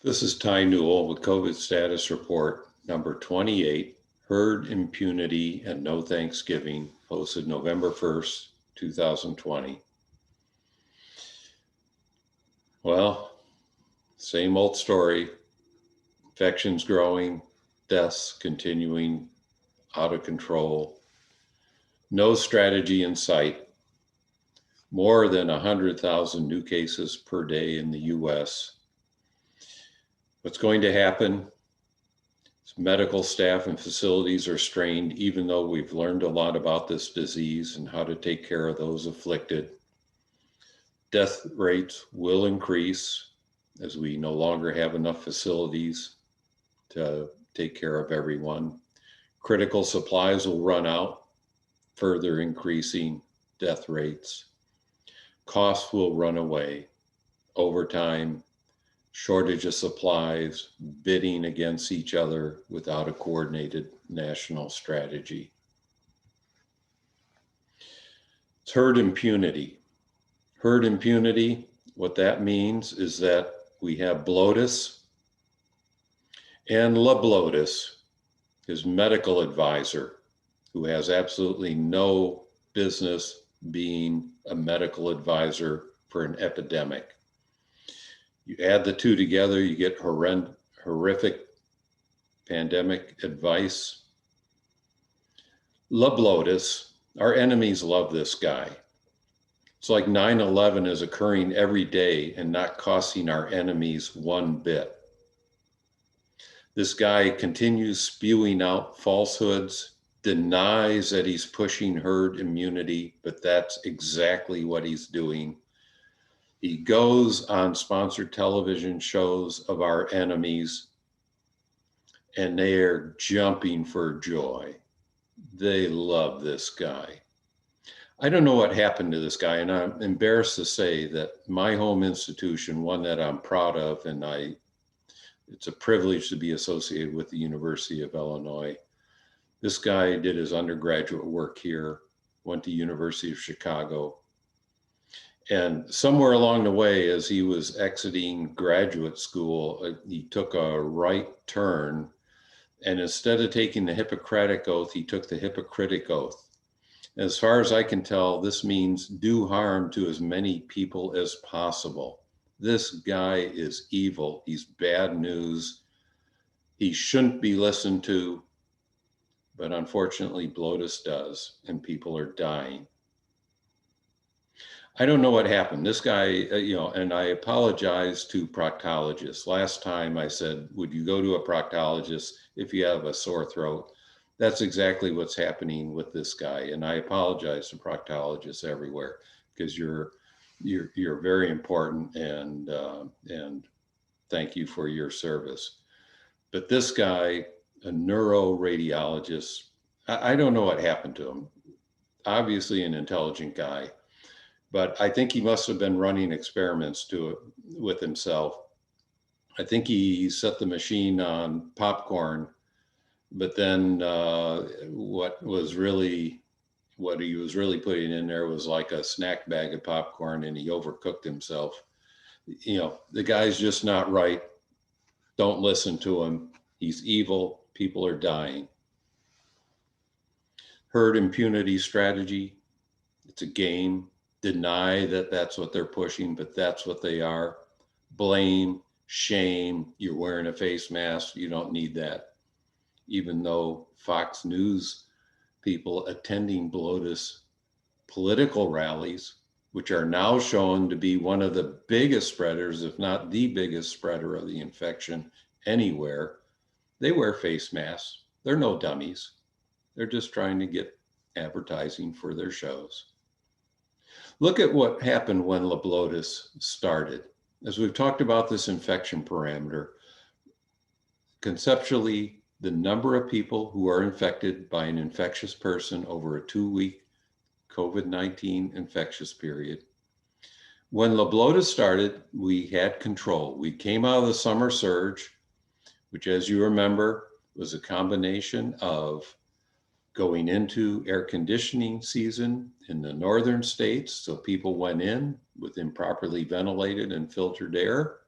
This is Ty Newell with COVID status report number 28, herd impunity and no Thanksgiving, posted November 1st, 2020. Well, same old story. Infections growing, deaths continuing out of control. No strategy in sight. More than 100,000 new cases per day in the US. What's going to happen? Medical staff and facilities are strained, even though we've learned a lot about this disease and how to take care of those afflicted. Death rates will increase as we no longer have enough facilities to take care of everyone. Critical supplies will run out, further increasing death rates. Costs will run away. Overtime, shortage of supplies, bidding against each other without a coordinated national strategy. It's herd impunity. Herd impunity, what that means is that we have Blotus and LaBlotus, his medical advisor, who has absolutely no business being a medical advisor for an epidemic. You add the two together, you get horrific pandemic advice. LaBlotus, our enemies love this guy. It's like 9/11 is occurring every day and not costing our enemies one bit. This guy continues spewing out falsehoods, denies that he's pushing herd immunity, but that's exactly what he's doing. He goes on sponsored television shows of our enemies, and they are jumping for joy. They love this guy. I don't know what happened to this guy, and I'm embarrassed to say that my home institution, one that I'm proud of, and it's a privilege to be associated with the University of Illinois. This guy did his undergraduate work here, went to University of Chicago. And somewhere along the way, as he was exiting graduate school, he took a right turn. And instead of taking the Hippocratic Oath, he took the hypocritic oath. As far as I can tell, this means do harm to as many people as possible. This guy is evil. He's bad news. He shouldn't be listened to, but unfortunately, Blotus does, and people are dying. I don't know what happened. This guy, and I apologize to proctologists. Last time I said, would you go to a proctologist if you have a sore throat? That's exactly what's happening with this guy. And I apologize to proctologists everywhere because you're very important and thank you for your service. But this guy, a neuroradiologist, I don't know what happened to him. Obviously an intelligent guy. But I think he must have been running experiments with himself. I think he set the machine on popcorn, but then what he was really putting in there was like a snack bag of popcorn, and he overcooked himself. The guy's just not right. Don't listen to him. He's evil. People are dying. Herd impunity strategy. It's a game. Deny that that's what they're pushing, but that's what they are. Blame, shame, you're wearing a face mask, you don't need that. Even though Fox News people attending Blotus political rallies, which are now shown to be one of the biggest spreaders, if not the biggest spreader of the infection anywhere, they wear face masks. They're no dummies. They're just trying to get advertising for their shows. Look at what happened when LaBlotus started. As we've talked about this infection parameter, conceptually, the number of people who are infected by an infectious person over a 2-week COVID-19 infectious period. When LaBlotus started, we had control. We came out of the summer surge, which, as you remember, was a combination of going into air conditioning season in the northern states, so people went in with improperly ventilated and filtered air.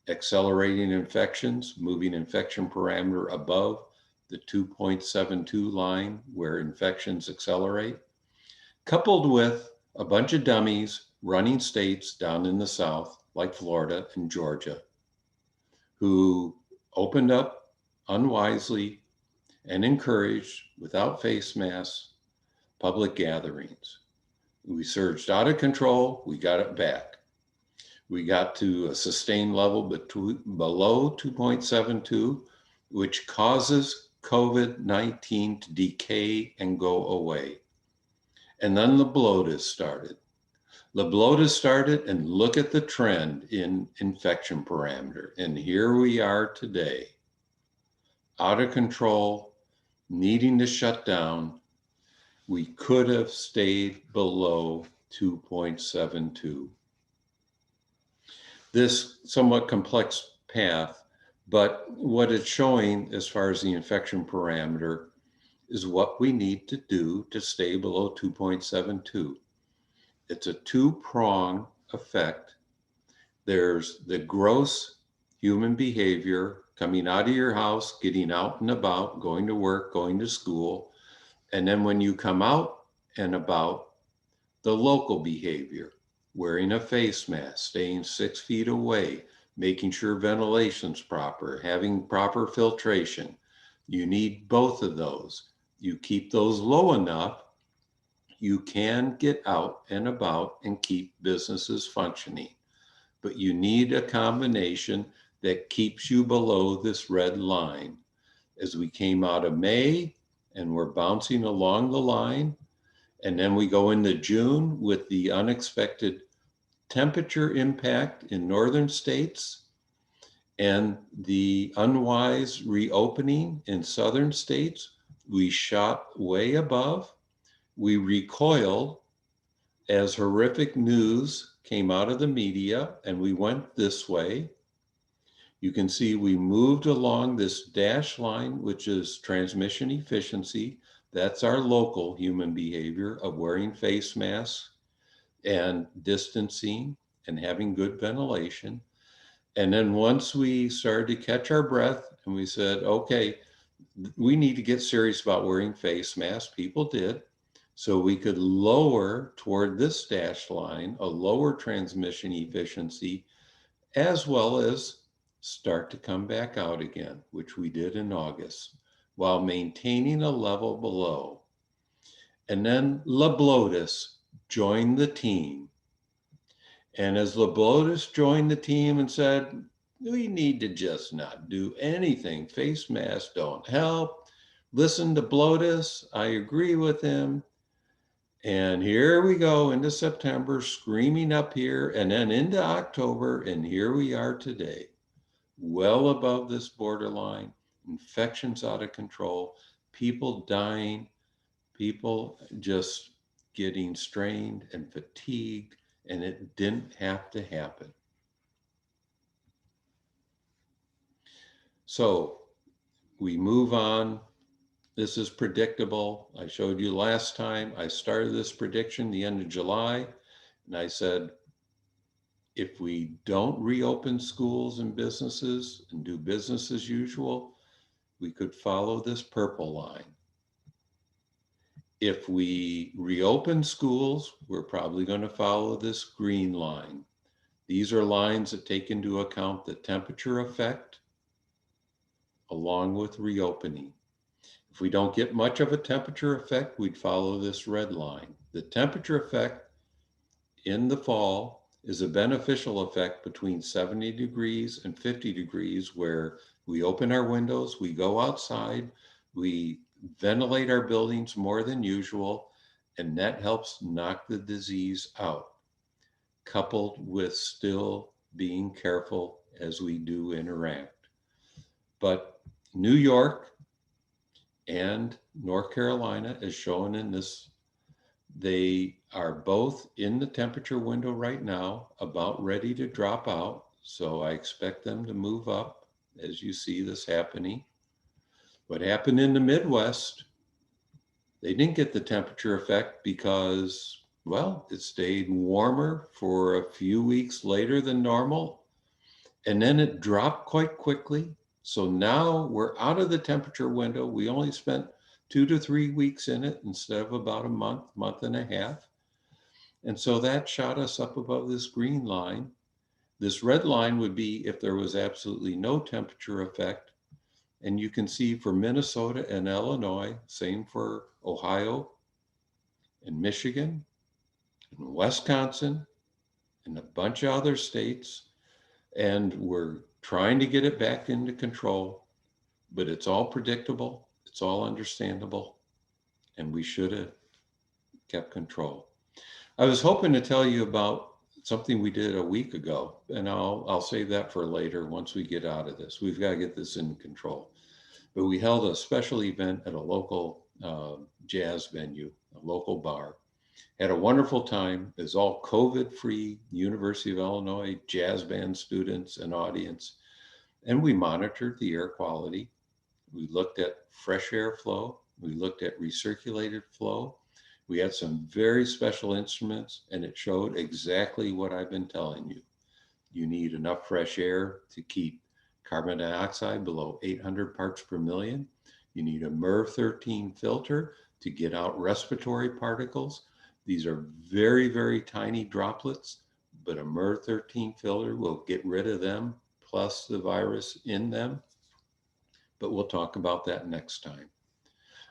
accelerating infections, moving infection parameter above the 2.72 line where infections accelerate, coupled with a bunch of dummies running states down in the South, like Florida and Georgia, who opened up unwisely and encouraged, without face masks, public gatherings. We surged out of control, we got it back. We got to a sustained level below 2.72, which causes COVID-19 to decay and go away. And then the bloat has started. The bloat has started, and look at the trend in infection parameter. And here we are today, out of control, needing to shut down. We could have stayed below 2.72. This somewhat complex path, but what it's showing as far as the infection parameter is what we need to do to stay below 2.72. It's a two-prong effect. There's the gross human behavior coming out of your house, getting out and about, going to work, going to school. And then when you come out and about, the local behavior, wearing a face mask, staying 6 feet away, making sure ventilation's proper, having proper filtration. You need both of those. You keep those low enough, you can get out and about and keep businesses functioning. But you need a combination that keeps you below this red line. As we came out of May and we're bouncing along the line, and then we go into June with the unexpected temperature impact in northern states and the unwise reopening in southern states. We shot way above. We recoiled as horrific news came out of the media, and we went this way. You can see we moved along this dashed line, which is transmission efficiency. That's our local human behavior of wearing face masks and distancing and having good ventilation. And then once we started to catch our breath and we said, okay, we need to get serious about wearing face masks, people did. So we could lower toward this dashed line, a lower transmission efficiency, as well as start to come back out again, which we did in August, while maintaining a level below. And then Leblotus joined the team. And as Leblotus joined the team and said, we need to just not do anything. Face masks don't help. Listen to Blotus. I agree with him. And here we go into September, screaming up here, and then into October, and here we are today, well above this borderline, infections out of control, people dying, people just getting strained and fatigued, and it didn't have to happen. So we move on. This is predictable. I showed you last time. I started this prediction the end of July, and I said, if we don't reopen schools and businesses and do business as usual, we could follow this purple line. If we reopen schools, we're probably going to follow this green line. These are lines that take into account the temperature effect along with reopening. If we don't get much of a temperature effect, we'd follow this red line. The temperature effect in the fall is a beneficial effect between 70 degrees and 50 degrees, where we open our windows, we go outside, we ventilate our buildings more than usual, and that helps knock the disease out, coupled with still being careful as we do interact. But New York and North Carolina, as shown in this, they are both in the temperature window right now, about ready to drop out. So I expect them to move up as you see this happening. What happened in the Midwest, they didn't get the temperature effect because, well, it stayed warmer for a few weeks later than normal. And then it dropped quite quickly. So now we're out of the temperature window. We only spent 2 to 3 weeks in it instead of about a month, month and a half. And so that shot us up above this green line. This red line would be if there was absolutely no temperature effect. And you can see for Minnesota and Illinois, same for Ohio and Michigan and Wisconsin and a bunch of other states. And we're trying to get it back into control, but it's all predictable, it's all understandable, and we should have kept control. I was hoping to tell you about something we did a week ago, and I'll save that for later once we get out of this. We've got to get this in control. But we held a special event at a local jazz venue, a local bar. Had a wonderful time. It was all COVID-free, University of Illinois jazz band students and audience. And we monitored the air quality. We looked at fresh air flow. We looked at recirculated flow. We had some very special instruments, and it showed exactly what I've been telling you. You need enough fresh air to keep carbon dioxide below 800 parts per million. You need a MERV 13 filter to get out respiratory particles. These are very, very tiny droplets, but a MERV 13 filter will get rid of them, plus the virus in them. But we'll talk about that next time.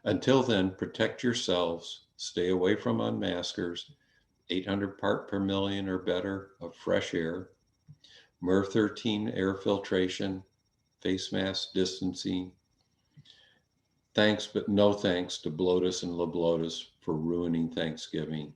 Until then, protect yourselves, stay away from unmaskers, 800 part per million or better of fresh air, MERV 13 air filtration, face mask distancing. Thanks, but no thanks to Blotus and LeBlotus for ruining Thanksgiving.